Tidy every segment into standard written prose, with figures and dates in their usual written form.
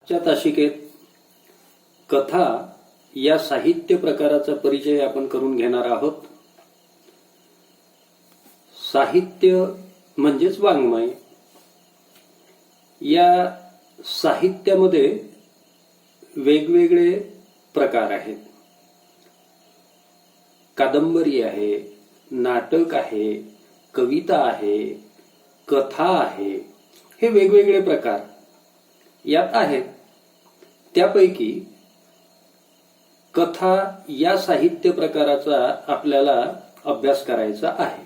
च्या तासिकेत कथा या साहित्य प्रकाराचा परिचय आपण करून घेणार आहोत. साहित्य म्हणजेच वाङ्मय. या साहित्यामध्ये वेगवेगळे प्रकार आहेत. कादंबरी आहे, नाटक आहे, कविता आहे, कथा आहे, हे वेगवेगळे प्रकार यात आहेत. त्यापैकी कथा या साहित्य प्रकाराचा आपल्याला अभ्यास करायचा आहे.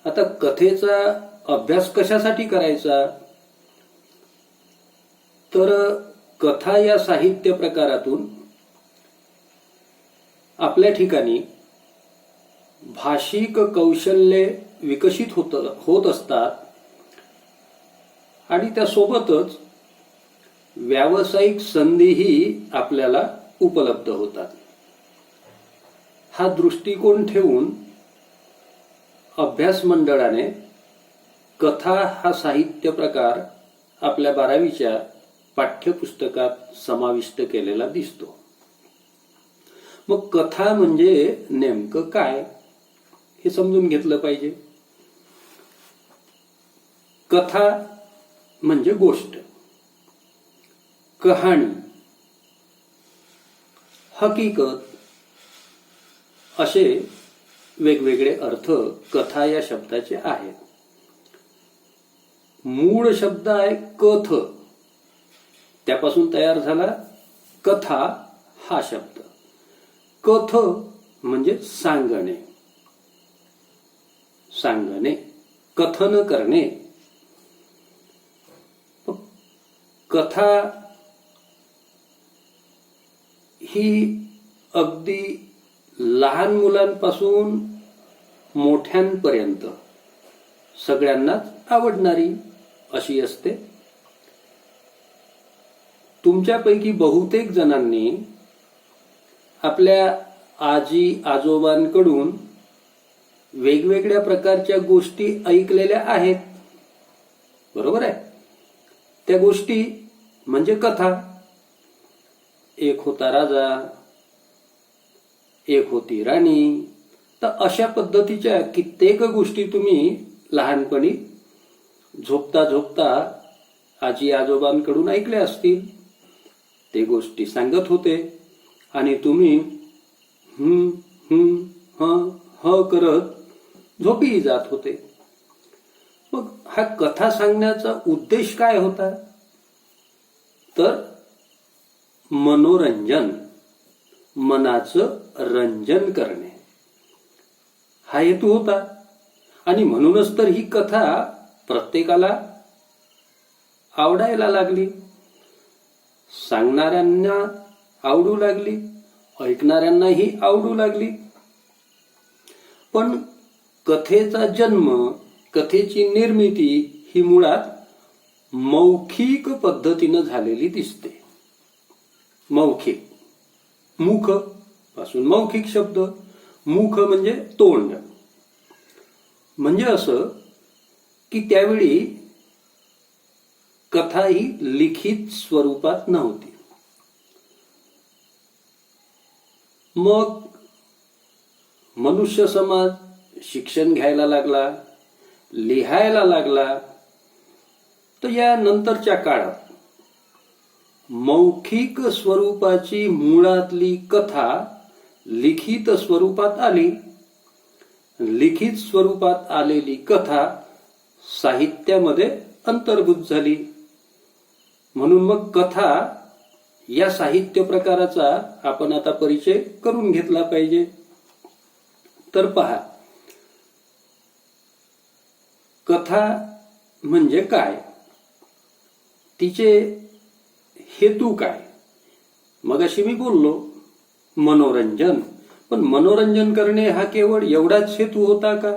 आता कथेचा अभ्यास कशासाठी करायचा, तर कथा या साहित्य प्रकारातून आपल्या ठिकाणी भाषिक कौशल्ये विकसित होत असतात आणि त्यासोबतच व्यावसायिक संधीही आपल्याला उपलब्ध होतात. हा दृष्टिकोन ठेवून अभ्यास मंडळाने कथा हा साहित्य प्रकार आपल्या 12वीच्या पाठ्यपुस्तकात समाविष्ट केलेला दिसतो. मग कथा म्हणजे नेमकं काय हे समजून घेतलं पाहिजे. कथा म्हणजे गोष्ट, कहाणी, हकीकत असे वेगवेगळे अर्थ कथा या शब्दाचे आहेत. मूळ शब्द आहे कथ, त्यापासून तयार झाला कथा हा शब्द. कथ म्हणजे सांगणे, सांगणे, कथन करणे. कथा ही अगदी लहान मुलांपासून मोठ्यांपर्यंत सगळ्यांनाच आवडणारी अशी असते. तुमच्यापैकी बहुतेक जणांनी आपल्या आजी आजोबांकडून वेगवेगळ्या प्रकारच्या गोष्टी ऐकलेल्या आहेत, बरोबर आहे. त्या गोष्टी म्हणजे कथा. एक होता राजा, एक होती राणी. तर अशा पद्धतीच्या कित्येक गोष्टी तुम्ही लहानपणी झोपता झोपता आजी आजोबांकडून ऐकल्या असतील. ते गोष्टी सांगत होते आणि तुम्ही ह करत झोपी जात होते. मग हा कथा सांगण्याचा उद्देश काय होता, तर मनोरंजन, मनाचं रंजन करणे हा हेतू होता. आणि म्हणूनच तर ही कथा प्रत्येकाला आवडायला लागली. सांगणाऱ्यांना आवडू लागली, ऐकणाऱ्यांनाही आवडू लागली. पण कथेचा जन्म, कथेची निर्मिती ही मुळात मौखिक पद्धतीनं झालेली दिसते. मौखिक, मुख पासून मौखिक शब्द. मुख म्हणजे तोंड. म्हणजे असं की त्यावेळी कथा ही लिखित स्वरूपात नव्हती. मग मनुष्य समाज शिक्षण घ्यायला लागला, लिहायला लागला. तर या नंतरच्या काळात मौखिक स्वरूपाची मुळातली कथा लिखित स्वरूपात आली. लिखित स्वरूपात आलेली कथा साहित्यामध्ये अंतर्भूत झाली. म्हणून मग कथा या साहित्य प्रकाराचा आपण आता परिचय करून घेतला पाहिजे. तर पहा, कथा म्हणजे काय, तिचे हेतू काय. मगाशी मी बोललो मनोरंजन. पण मनोरंजन करणे हा केवळ एवढाच हेतू होता का?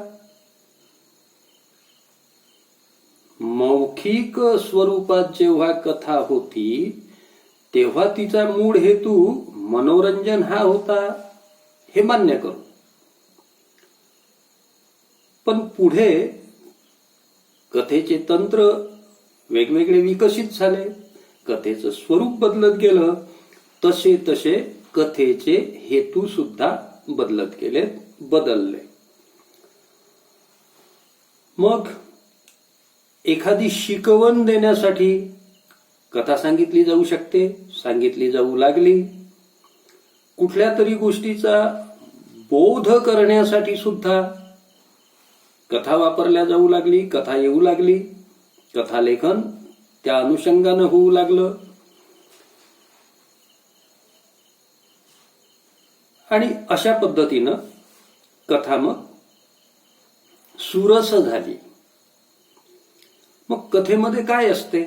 मौखिक स्वरूपात जेव्हा कथा होती तेव्हा तिचा मूळ हेतू मनोरंजन हा होता, हे मान्य करू. पण पुढे कथेचे तंत्र वेगवेगळे विकसित झाले, कथेचं स्वरूप बदलत गेलं, तसे तसे कथेचे हेतू सुद्धा बदलत गेले, बदलले. मग एखादी शिकवण देण्यासाठी कथा सांगितली जाऊ शकते, सांगितली जाऊ लागली. कुठल्या तरी गोष्टीचा बोध करण्यासाठी सुद्धा कथा वापरल्या जाऊ लागली, कथा येऊ लागली, कथालेखन त्या अनुषंगानं होऊ लागलं. आणि अशा पद्धतीनं कथा मग सुरस झाली. मग कथेमध्ये काय असते,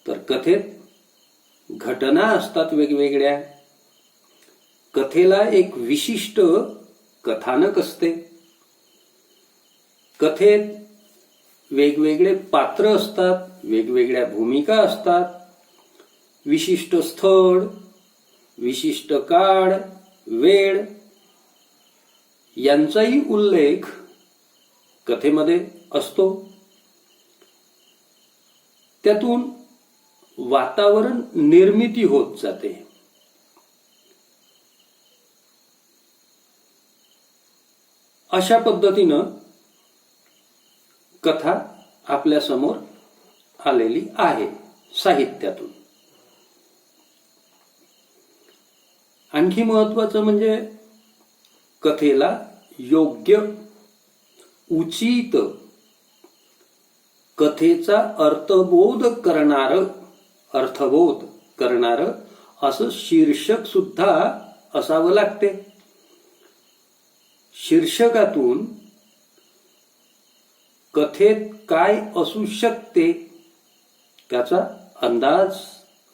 तर कथेत घटना असतात वेगवेगळ्या. कथेला एक विशिष्ट कथानक असते. कथेत वेगवेगळे पात्र असतात, वेगवेगळ्या भूमिका असतात, विशिष्ट स्थळ, विशिष्ट काळ, वेळ यांचाही उल्लेख कथेमध्ये असतो. त्यातून वातावरण निर्मिती होत जाते. अशा पद्धतीनं कथा आपल्या समोर आलेली आहे साहित्यातून. आणखी महत्वाचं म्हणजे कथेला योग्य, उचित, कथेचा अर्थबोध करणारं असं शीर्षक सुद्धा असावं लागते. शीर्षकातून कथेत काय असू शकते त्याचा अंदाज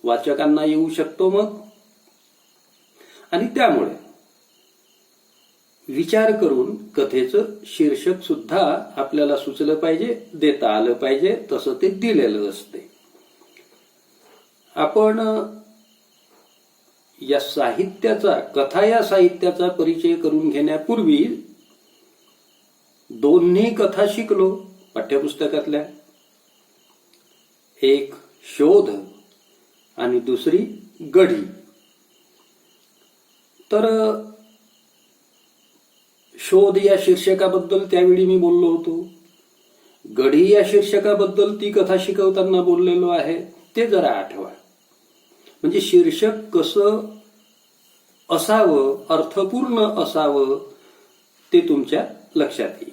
वाचकांना येऊ शकतो. मग आणि त्यामुळे विचार करून कथेचं शीर्षक सुद्धा आपल्याला सुचलं पाहिजे, देता आलं पाहिजे, तसं ते दिलेलं असते. आपण या साहित्याचा, कथा या साहित्याचा परिचय करून घेण्यापूर्वी दोन्ही कथा शिकलो पाठ्यपुस्तकातल्या. एक शोध आणि दुसरी गढी. तर शोध या शीर्षकाबद्दल त्यावेळी मी बोललो होतो. गढी या शीर्षकाबद्दल ती कथा शिकवताना बोललेलो आहे, ते जरा आठवा. म्हणजे शीर्षक कसं असावं, अर्थपूर्ण असावं, ते तुमच्या लक्षात येईल.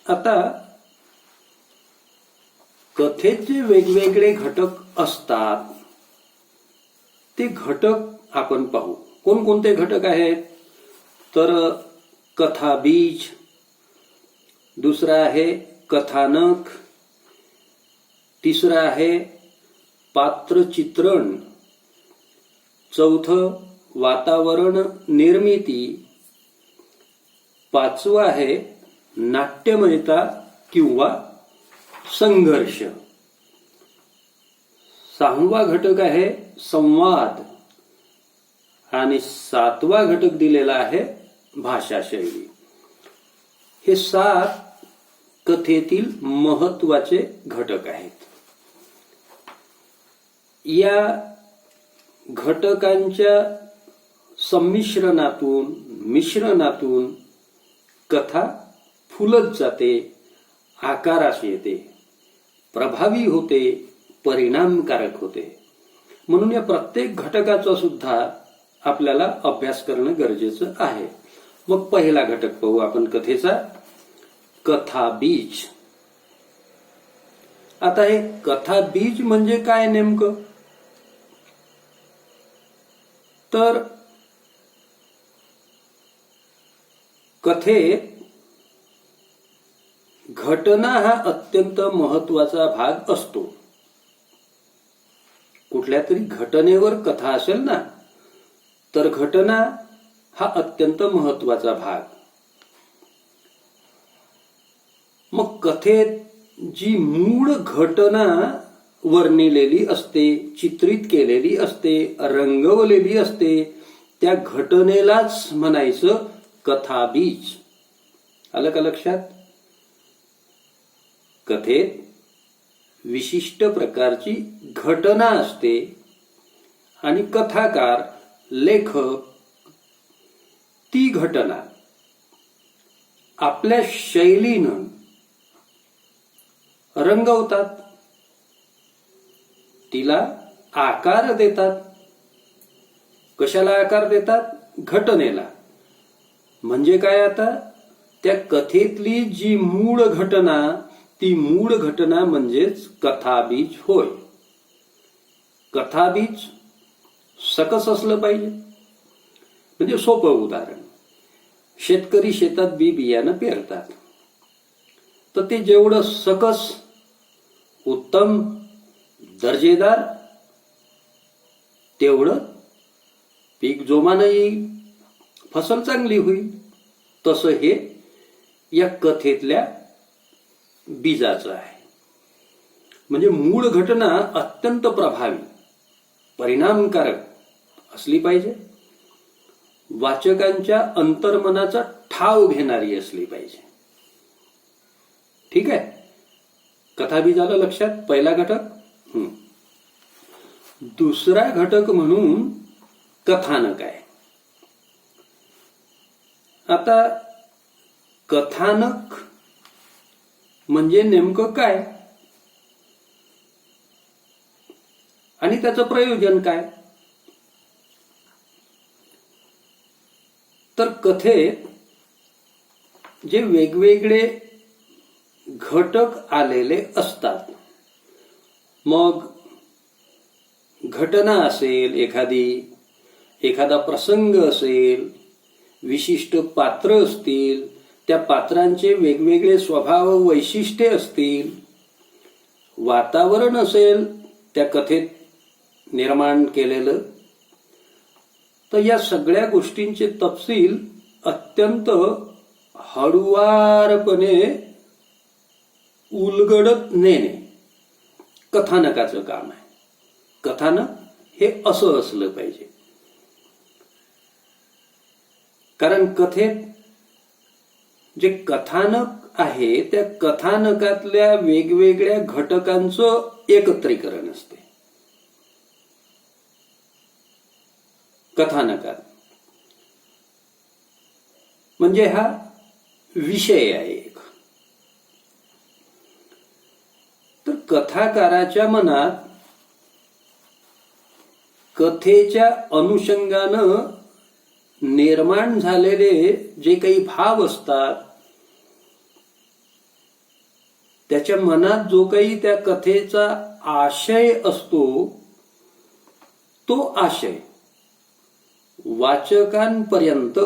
आता कथेत जे वेगवेगळे घटक असतात ते घटक आपण पाहू. कोणकोणते घटक आहेत, तर कथा बीज, दुसरा आहे कथानक, तिसरं आहे पात्र चित्रण, चौथं वातावरण निर्मिती, पाचवं आहे नाट्यमयता किंवा संघर्ष, सहावा घटक आहे संवाद आणि सातवा घटक दिलेला आहे भाषाशैली. हे 7 कथेतील महत्वाचे घटक आहेत. या घटकांच्या मिश्रणातून कथा फुलत जाते, आकारास येते, प्रभावी होते, परिणामकारक होते. म्हणून या प्रत्येक घटकाचा सुद्धा आपल्याला अभ्यास करणं गरजेचं आहे. मग पहिला घटक पाहू आपण कथेचा, कथा बीज. आता हे कथा बीज म्हणजे काय नेमकं, तर कथेत घटना हा अत्यंत महत्वाचा भाग असतो. कुठल्या तरी घटनेवर कथा असेल ना, तर घटना हा अत्यंत महत्वाचा भाग. मग कथेत जी मूळ घटना वर्णिलेली असते, चित्रित केलेली असते, रंगवलेली असते, त्या घटनेलाच म्हणायचं कथाबीज. आलं का लक्षात? कथेत विशिष्ट प्रकारची घटना असते आणि कथाकार, लेखक ती घटना आपल्या शैलीनं रंगवतात, तिला आकार देतात. कशाला आकार देतात? घटनेला. म्हणजे काय? आता त्या कथेतली जी मूळ घटना, ती मूळ घटना म्हणजेच कथाबीज होय. कथाबीज सकस असलं पाहिजे. म्हणजे सोपं उदाहरण, शेतकरी शेतात बी बियाणं पेरतात, तर ते जेवढं सकस, उत्तम, दर्जेदार, तेवढं पीक जोमानं येईल, फसल चांगली होईल. तसं हे या कथेतल्या बीजाचं आहे. म्हणजे मूळ घटना अत्यंत प्रभावी, परिणामकारक असली पाहिजे, वाचकांच्या अंतर्मनाचा ठाव घेणारी असली पाहिजे. ठीक आहे? कथाबीज आलं लक्षात? पहिला घटक. दुसरा घटक म्हणून कथानक आहे. आता कथानक म्हणजे नेमकं काय आणि त्याचं प्रयोजन काय? तर कथेत जे वेगवेगळे घटक आलेले असतात, मग घटना असेल एखादा प्रसंग असेल, विशिष्ट पात्र असतील, त्या पात्रांचे वेगवेगळे स्वभाव वैशिष्ट्ये असतील, वातावरण असेल त्या कथेत निर्माण केलेलं, तर या सगळ्या गोष्टींचे तपशील अत्यंत हळुवारपणे उलगडत नेणे कथानकाचं काम आहे. कथानक हे असं असलं पाहिजे. कारण कथेत जे कथानक आहे त्या कथानकातल्या वेगवेगळ्या घटकांचं एकत्रीकरण असते. कथानकात म्हणजे हा विषय आहे एक. तर कथाकाराच्या मनात कथेच्या अनुषंगानं निर्माण झालेले जे काही भाव असतात, त्याच्या मनात जो काही त्या कथेचा आशय असतो, तो आशय वाचकांपर्यंत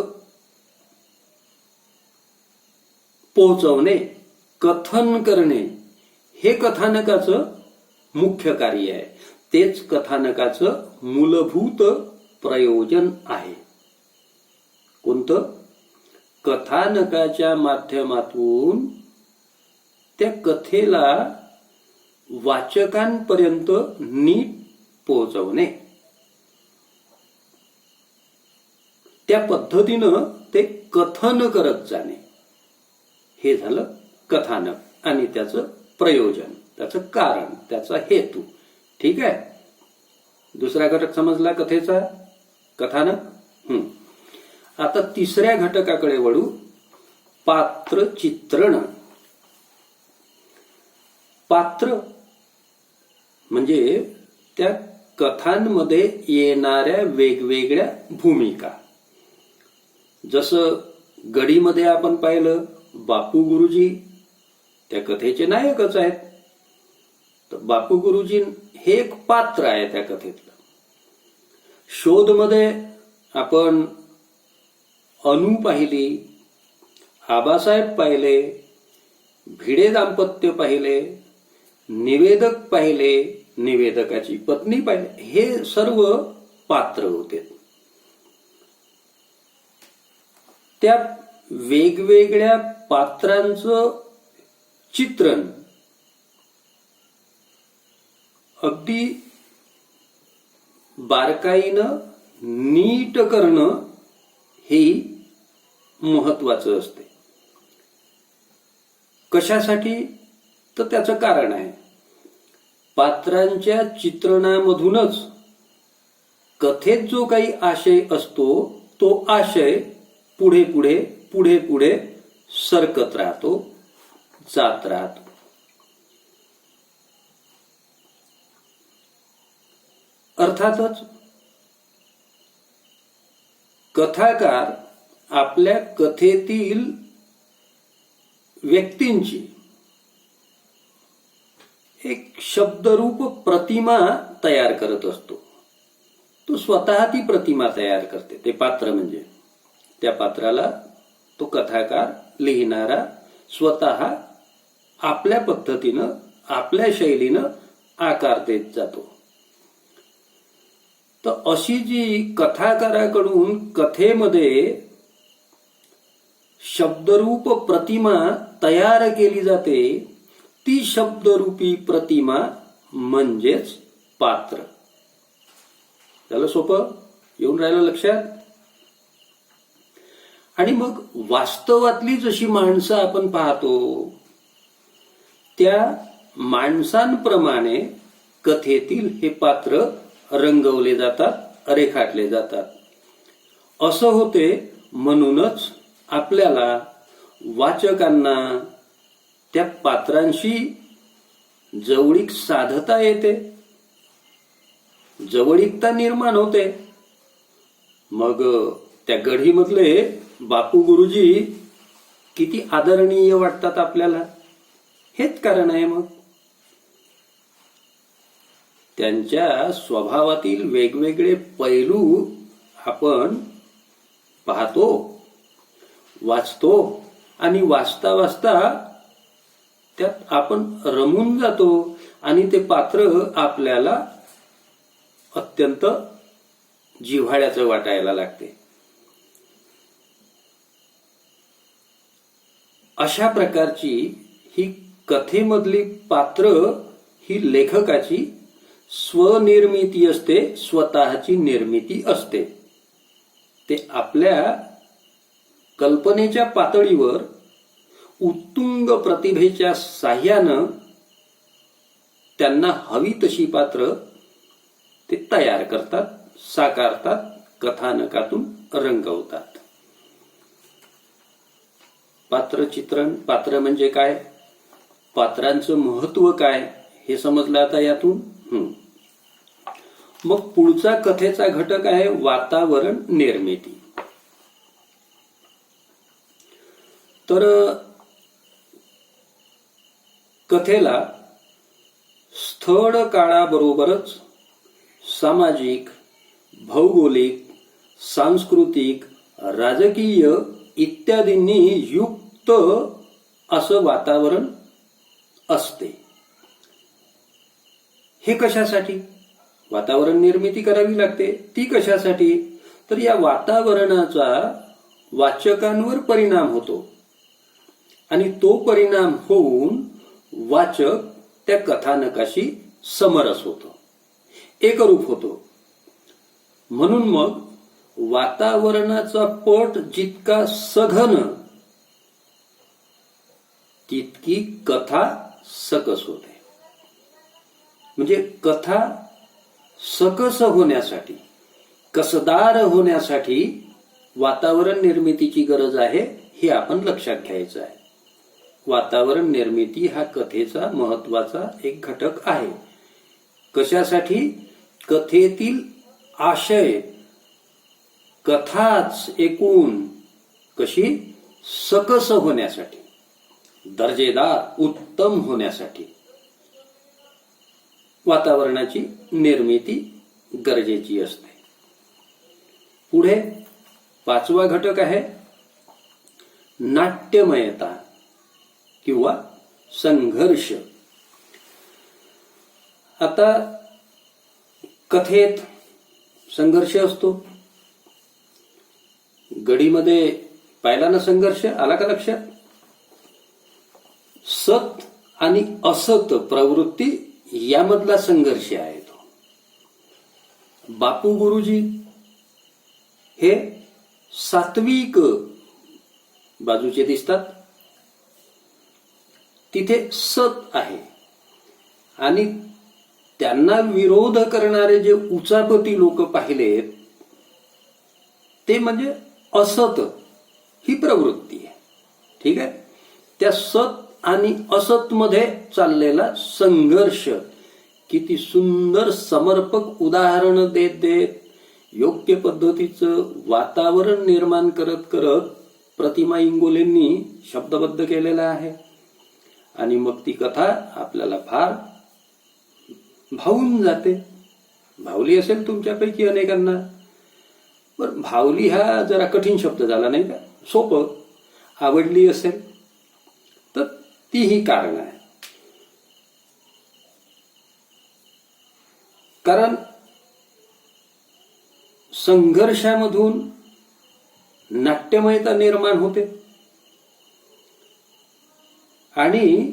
पोहोचवणे, कथन करणे, हे कथानकाचं मुख्य कार्य आहे. तेच कथानकाचं मूलभूत प्रयोजन आहे. कोणतं? कथानकाच्या माध्यमातून त्या कथेला वाचकांपर्यंत नीट पोहोचवणे, त्या पद्धतीनं ते कथन करत जाणे, हे झालं कथानक आणि त्याचं प्रयोजन, त्याचं कारण, त्याचा हेतू. ठीक आहे? दुसरा घटक समजला कथेचा, कथानक. आता तिसऱ्या घटकाकडे वळू, पात्र चित्रण. पात्र म्हणजे त्या कथांमध्ये येणाऱ्या वेगवेगळ्या भूमिका. जसं गडीमध्ये आपण पाहिलं, बापू गुरुजी त्या कथेचे नायकच आहेत. तर बापू गुरुजी हे एक पात्र आहे त्या कथेतलं. शोधमध्ये आपण अनु पाहिली, आबासाहेब पाहिले, भिडे दाम्पत्य पाहिले, निवेदक पाहिले, निवेदकाची पत्नी पाहिले, हे सर्व पात्र होते. त्या वेगवेगळ्या पात्रांचं चित्रण अगदी बारकाईनं नीट करणं हे महत्वाचं असते. कशासाठी? तर त्याचं कारण आहे, पात्रांच्या चित्रणामधूनच कथेत जो काही आशय असतो तो आशय पुढे पुढे पुढे पुढे सरकत राहतो, जात राहतो. अर्थातच कथाकार आपल्या कथेतील व्यक्तींची एक शब्दरूप प्रतिमा तयार करत असतो. तो स्वतः ती प्रतिमा तयार करते, ते पात्र म्हणजे. त्या पात्राला तो कथाकार, लिहिणारा स्वतः आपल्या पद्धतीनं, आपल्या शैलीनं आकार देत जातो. तर अशी जी कथाकाराकडून कथेमध्ये शब्दरूप प्रतिमा तयार केली जाते, ती शब्दरूपी प्रतिमा म्हणजेच पात्र. झालं सोपं? येऊन राहिलं लक्षात? आणि मग वास्तवातली जशी माणसं आपण पाहतो त्या माणसांप्रमाणे कथेतील हे पात्र रंगवले जातात, रेखाटले जातात. असं होते म्हणूनच आपल्याला वाचकांना त्या पात्रांशी जवळीक साधता येते, जवळीकता निर्माण होते. मग त्या गढीमधले बापू गुरुजी किती आदरणीय वाटतात आपल्याला, हेच कारण आहे. मग त्यांच्या स्वभावातील वेगवेगळे पैलू आपण पाहतो, वाचतो आणि वाचता वाचता त्यात आपण रमून जातो आणि ते पात्र आपल्याला अत्यंत जिव्हाळ्याचं वाटायला लागते. अशा प्रकारची ही कथेमधली पात्र ही लेखकाची स्वनिर्मिती असते, स्वतःची निर्मिती असते. ते आपल्या कल्पनेच्या पातळीवर उत्तुंग प्रतिभेच्या साह्यानं त्यांना हवी तशी पात्र ते तयार करतात, साकारतात, कथानकातून रंगवतात. पात्रचित्रण, पात्र म्हणजे काय, पात्रांचं महत्व काय, हे समजलं आता यातून. मग पुढचा कथेचा घटक आहे वातावरण निर्मिती. तर कथेला स्थळ काळाबरोबरच सामाजिक, भौगोलिक, सांस्कृतिक, राजकीय इत्यादींनी युक्त असं वातावरण असते. हे कशासाठी? वातावरण निर्मिती करावी लागते. ती कशासाठी? तर या वातावरणाचा वाचकांवर परिणाम होतो आणि तो परिणाम होऊन वाचक त्या कथानकाशी समरस होतो, एकरूप होतो. म्हणून मग वातावरणाचा पट जितका सघन तितकी कथा सकस होते. म्हणजे कथा सकस होण्यासाठी, कसदार होण्यासाठी वातावरण निर्मितीची गरज आहे, हे आपण लक्षात घ्यायचं आहे. वातावरण निर्मिती हा कथेचा महत्वाचा एक घटक आहे. कशासाठी? कथेतील आशय, कथाच एकूण कशी सकस होण्यासाठी, दर्जेदार, उत्तम होण्यासाठी वातावरणाची निर्मिती गरजेची असते. पुढे पाचवा घटक आहे नाट्यमयता किंवा संघर्ष. आता कथेत संघर्ष असतो. गडीमध्ये पाहिला ना संघर्ष, आला का लक्षात? सत आणि असत प्रवृत्ती यामधला संघर्ष आहे तो. बापू गुरुजी हे सात्विक बाजूचे दिसतात तिथे सत आहे आणि त्यांना विरोध करणारे जे उचापती लोक पाहिलेत ते म्हणजे असत ही प्रवृत्ती आहे. ठीक आहे. त्या सत आणि असत मध्ये चाललेला संघर्ष किती सुंदर समर्पक उदाहरण देत देत योग्य पद्धतीचं वातावरण निर्माण करत करत प्रतिमा इंगोलेंनी शब्दबद्ध केलेला आहे. आणि मग ती कथा आपल्याला फार भावून जाते. भावली असेल तुमच्यापैकी अनेकांना. बरं, भावली हा जरा कठीण शब्द झाला नाही का? सोपं. आवडली असेल तर तीही कारण आहे. कारण संघर्षामधून नाट्यमयता निर्माण होते आणि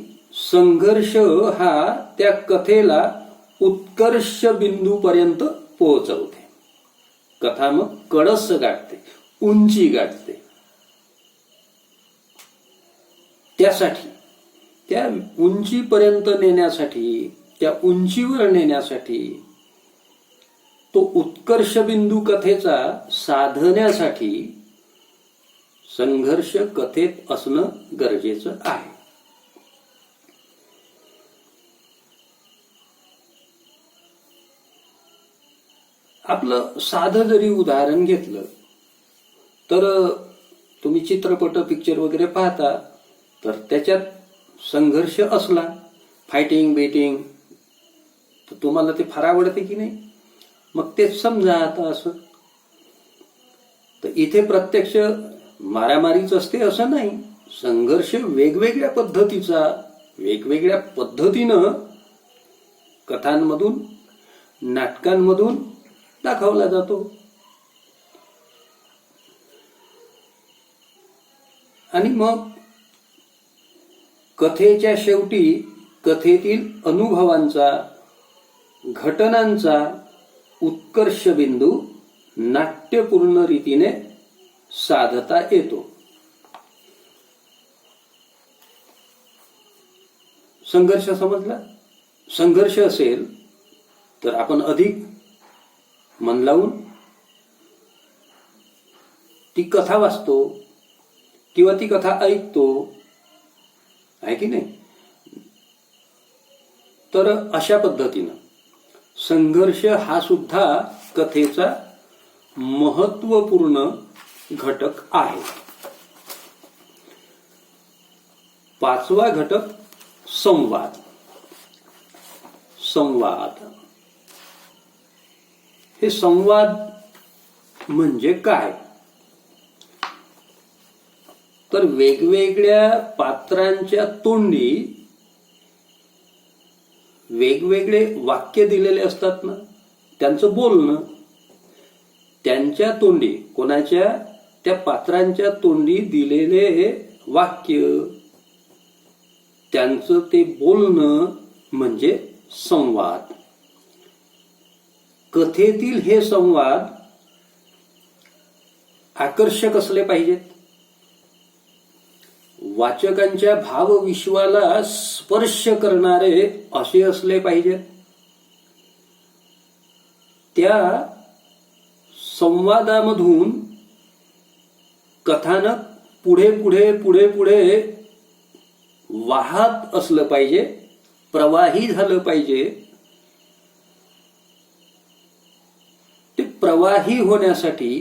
संघर्ष हा त्या कथेला उत्कर्ष बिंदूपर्यंत पोहोचवते. कथा मग कळस गाठते, उंची गाठते. त्यासाठी त्या उंचीपर्यंत नेण्यासाठी, त्या उंचीवर नेण्यासाठी, तो उत्कर्ष बिंदू कथेचा साधण्यासाठी संघर्ष कथेत असणं गरजेचं आहे. आपलं साधं जरी उदाहरण घेतलं तर तुम्ही चित्रपट पिक्चर वगैरे पाहता तर त्याच्यात संघर्ष असला, फायटिंग बेटिंग, तर तुम्हाला ते फार आवडते की नाही? मग ते समजा आता असं. तर इथे प्रत्यक्ष मारामारीच असते असं नाही. संघर्ष वेगवेगळ्या पद्धतीचा, वेगवेगळ्या पद्धतीनं कथांमधून, नाटकांमधून दाखवला जातो. आणि मग कथेच्या शेवटी कथेतील अनुभवांचा, घटनांचा उत्कर्ष बिंदू नाट्यपूर्ण रीतीने साधता येतो. संघर्ष समजला? संघर्ष असेल तर आपण अधिक मन लावून ती कथा वाचतो किंवा ती कथा ऐकतो, आहे की नाही? तर अशा पद्धतीनं संघर्ष हा सुद्धा कथेचा महत्वपूर्ण घटक आहे. पाचवा घटक संवाद. संवाद हे संवाद म्हणजे काय? तर वेगवेगळ्या पात्रांच्या तोंडी वेगवेगळे वाक्य दिलेले असतात ना, त्यांचं बोलणं, त्यांच्या तोंडी, कोणाच्या, त्या पात्रांच्या तोंडी दिलेले वाक्य, त्यांचं ते बोलणं म्हणजे संवाद. कथेतील हे संवाद आकर्षक असले पाहिजेत. वाचकांच्या भावविश्वाला स्पर्श करणारे असे असले पाहिजेत. त्या संवादामधून कथानक पुढे पुढे पुढे पुढे वाहत असलं पाहिजे, प्रवाही झालं पाहिजे. ते प्रवाही होण्यासाठी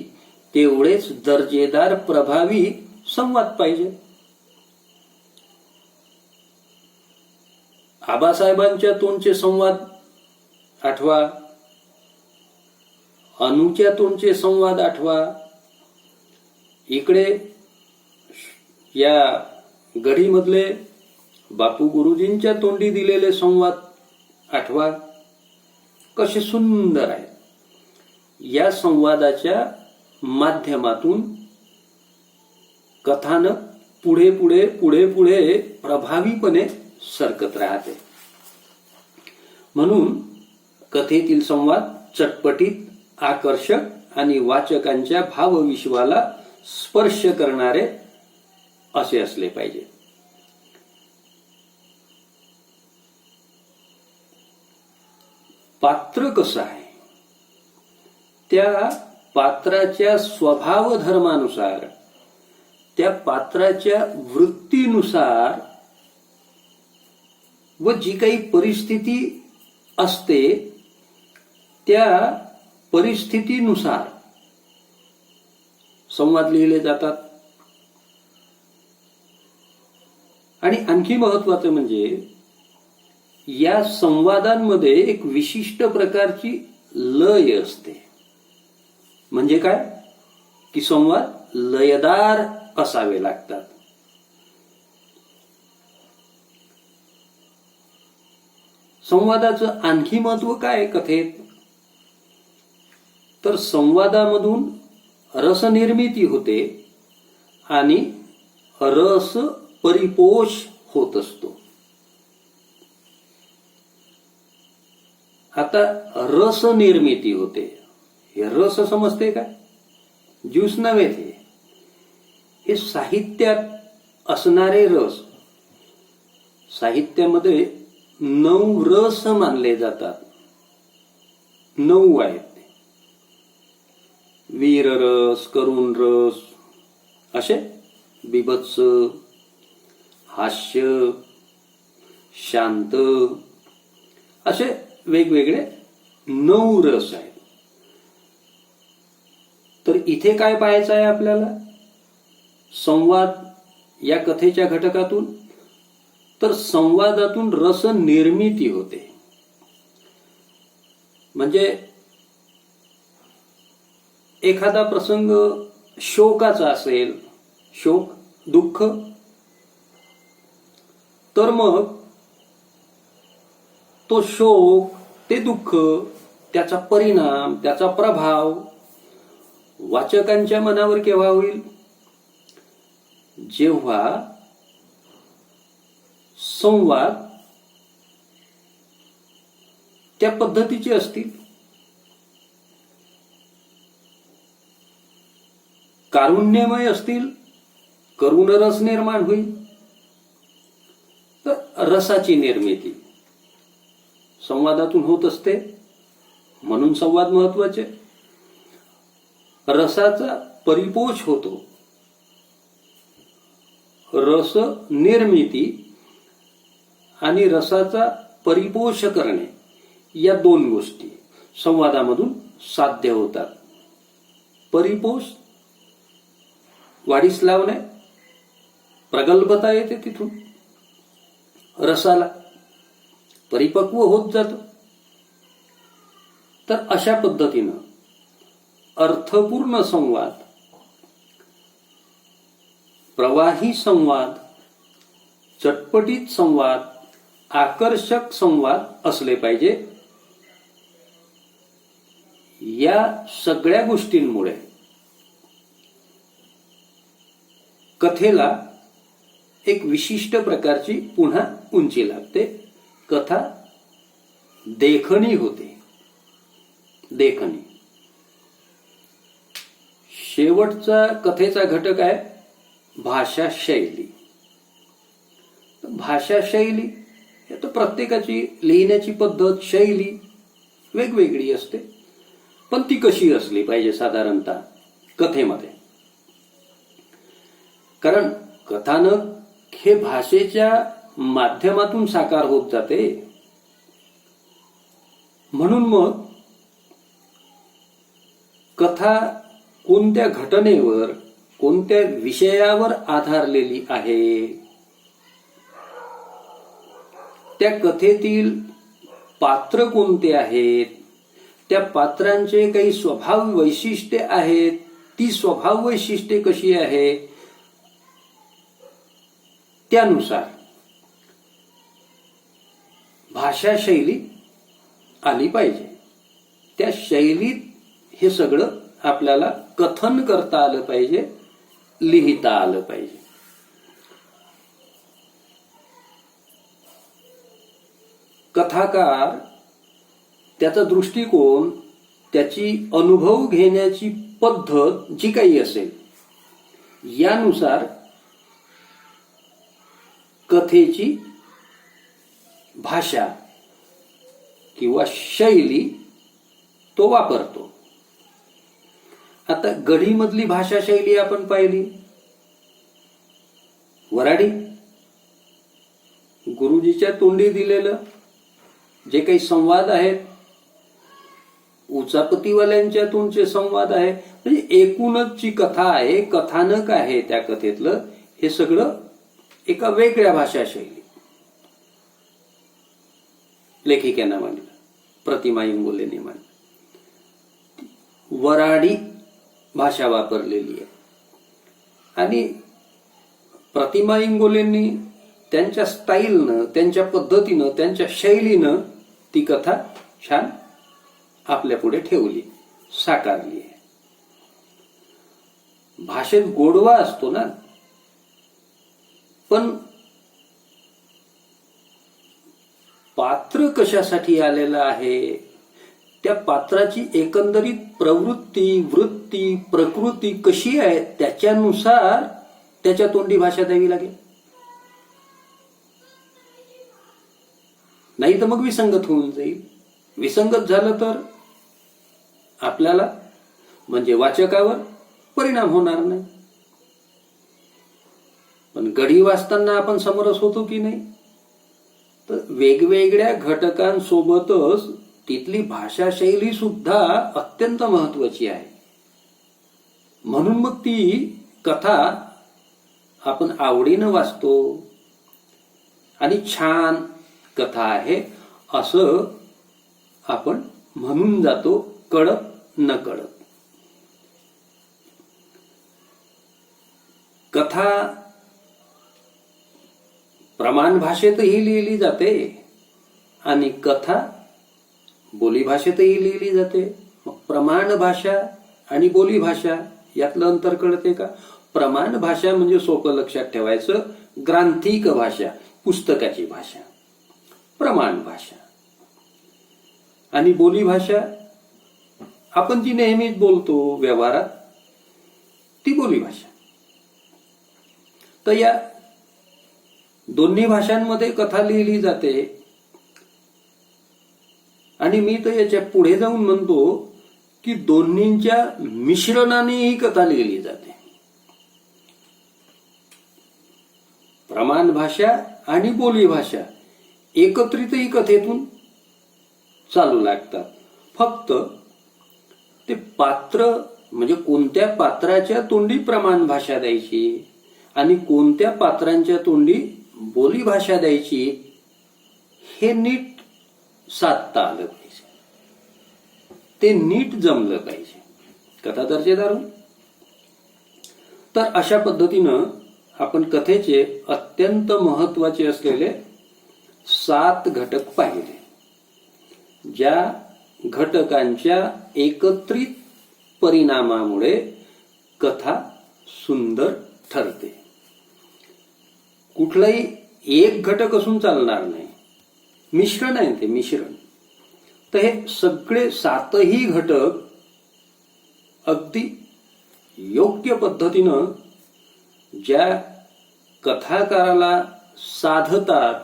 तेवढेच दर्जेदार प्रभावी संवाद पाहिजे. आबासाहेबांच्या तोंडचे संवाद आठवा, अनुच्या तोंडचे संवाद आठवा, इकडे या गढीमधले बापू गुरुजींच्या तोंडी दिलेले संवाद आठवा. कसे सुंदर आहेत. या संवादाच्या माध्यमातून कथानक पुढे पुढे पुढे पुढे प्रभावीपणे सरकत राहते. म्हणून कथेतील संवाद चटपटीत, आकर्षक आणि वाचकांच्या भावविश्वाला स्पर्श करणारे असे असले पाहिजे. पात्र कसं आहे, त्या पात्राच्या स्वभाव धर्मानुसार, त्या पात्राच्या वृत्तीनुसार व जी काही परिस्थिती असते त्या परिस्थितीनुसार संवाद लिहिले जातात. आणि आणखी महत्वाचं म्हणजे या संवादांमध्ये एक विशिष्ट प्रकारची लय असते. म्हणजे काय की संवाद लयदार असावे लागतात. संवादाचं आणखी महत्व काय कथेत, तर संवादामधून रसनिर्मिती होते आणि रस परिपोष होत असतो. आता रस निर्मिती होते, हे रस समजते काय, ज्यूस नव्हे ते, हे साहित्यात असणारे रस. साहित्यामध्ये 9 रस मानले जातात. 9 आहेत. वीर रस, करुण रस, असे बीभत्स, हास्य, शांत, असे वेगवेगळे 9 रस आहेत. तर इथे काय पाहायचं आहे आपल्याला संवाद या कथेच्या घटकातून, तर संवादातून रस निर्मिती होते. म्हणजे एखादा प्रसंग शोकाचा असेल, शोक दुःख, तर मग तो शोक, ते दुःख, त्याचा परिणाम, त्याचा प्रभाव वाचकांच्या मनावर केव्हा होईल, जेव्हा संवाद त्या पद्धतीचे असतील. कारुण्यमय असतील, करुण रस निर्माण होईल. तर रसाची निर्मिती संवादातून होत असते, म्हणून संवाद महत्वाचे. रसाचा परिपोष होतो. रस निर्मिती आणि रसाचा परिपोष करणे या 2 गोष्टी संवादामधून साध्य होतात. परिपोष वाढीस लावणे, प्रगल्भता येते तिथून, रसाला परिपक्व होत जातो. तर अशा पद्धतीनं अर्थपूर्ण संवाद, प्रवाही संवाद, चटपटीत संवाद, आकर्षक संवाद असले पाहिजे. या सगळ्या गोष्टींमुळे कथेला एक विशिष्ट प्रकारची पुन्हा उंची लागते. कथा देखणी होते. देखणी. शेवटचा कथेचा घटक आहे भाषा शैली. भाषा शैली हे तर प्रत्येकाची लिहिण्याची पद्धत, शैली वेगवेगळी असते. पण ती कशी असली पाहिजे साधारणतः कथेमध्ये, कारण कथानक हे भाषेच्या माध्यमातून साकार होत जाते. म्हणून मग कथा कोणत्या घटनेवर, कोणत्या विषयावर आधारलेली आहे, त्या कथेतील पात्र कोणते आहेत, त्या पात्रांचे काही स्वभाव वैशिष्ट्ये आहेत, ती स्वभाव वैशिष्ट्ये कशी आहे, त्यानुसार भाषा शैली आली पाहिजे. त्या शैलीत हे सगळं आपल्याला कथन करता आलं पाहिजे, लिहिता आलं पाहिजे. कथाकार त्याचा दृष्टिकोन, त्याची अनुभव घेण्याची पद्धत जी काही असेल, यानुसार कथेची भाषा किंवा शैली तो वापरतो. आता गढीमधली भाषा शैली आपण पाहिली. वराडी गुरुजीच्या तोंडी दिलेलं जे काही संवाद आहेत, उचापतीवाल्यांच्या तोंडचे संवाद आहे, म्हणजे एकूणच जी कथा आहे, कथानक आहे त्या कथेतलं, हे सगळं एका वेगळ्या भाषा शैली लेखिकेनं मांडलं, प्रतिमा इंगोलेंनी मांडलं. वराडी भाषा वापरलेली आहे आणि प्रतिमा इंगोलेंनी त्यांच्या स्टाईलनं, त्यांच्या पद्धतीनं, त्यांच्या शैलीनं ती कथा छान आपल्या पुढे ठेवली, साकारली आहे. भाषेत गोडवा असतो ना, पण पात्र कशासाठी आलेलं आहे, त्या पात्राची एकंदरीत प्रवृत्ती, वृत्ती, प्रकृती कशी आहे त्याच्यानुसार त्याच्या तोंडी भाषा द्यावी लागेल. नाही तर मग विसंगत होऊन जाईल. विसंगत झालं तर आपल्याला म्हणजे वाचकावर परिणाम होणार नाही. पण गढी वाचताना आपण समरस होतो की नाही, तर वेगवेगळ्या घटकांसोबतच तिथली भाषा शैली सुद्धा अत्यंत महत्वाची आहे. म्हणून मग ती कथा आपण आवडीनं वाचतो आणि छान कथा आहे असं आपण म्हणून जातो, कळत न कळत. कथा प्रमाण भाषेतही लिहिली जाते आणि कथा बोलीभाषेतही लिहिली जाते. मग प्रमाण भाषा आणि बोली भाषा यातलं अंतर कळते का? प्रमाण भाषा म्हणजे सोपं लक्षात ठेवायचं, ग्रांथिक भाषा, पुस्तकाची भाषा, प्रमाण भाषा. आणि बोली भाषा आपण जी नेहमीच बोलतो व्यवहारात, ती बोली भाषा. तर या दोन्ही भाषांमध्ये कथा लिहिली जाते आणि मी तर याच्या पुढे जाऊन म्हणतो की दोन्हींच्या मिश्रणाने ही कथा लिहिली जाते. प्रमाण भाषा आणि बोली भाषा एकत्रितही कथेतून चालू लागतात. फक्त ते पात्र म्हणजे कोणत्या पात्राच्या तोंडी प्रमाण भाषा द्यायची आणि कोणत्या पात्रांच्या तोंडी बोली भाषा द्यायची हे नीट साधता आलं पाहिजे, ते नीट जमलं पाहिजे कथा दर्जेदार. तर अशा पद्धतीनं आपण कथेचे अत्यंत महत्वाचे असलेले 7 घटक पाहिले, ज्या घटकांच्या एकत्रित परिणामामुळे कथा सुंदर ठरते. कुठलाही एक घटक असून चालणार नाही, मिश्रण आहे ते, मिश्रण. तर हे सगळे 7ही घटक अगदी योग्य पद्धतीनं ज्या कथाकाराला साधतात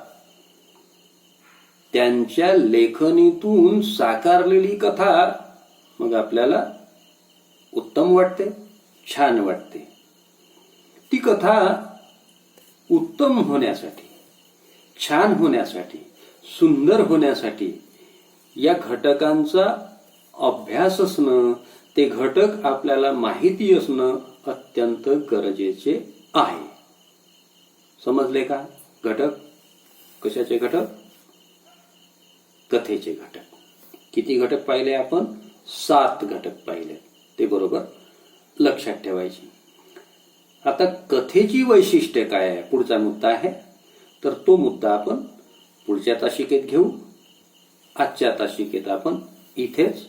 त्यांच्या लेखणीतून साकारलेली कथा मग आपल्याला उत्तम वाटते, छान वाटते. ती कथा उत्तम होण्यासाठी, छान होण्यासाठी, सुंदर होण्यासाठी या घटकांचा अभ्यास असणं, ते घटक आपल्याला माहिती असणं अत्यंत गरजेचे आहे. समजले का? घटक कशाचे घटक? कथेचे घटक. किती घटक पाहिले आपण? 7 घटक पाहिले. ते बरोबर लक्षात ठेवायचे. आता कथेची वैशिष्ट्ये काय आहे पुढचा मुद्दा आहे, तर तो मुद्दा आपण पुढच्या तासिकेत घेऊ. आजच्या तासिकेत आपण इथेच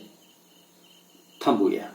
थांबूया.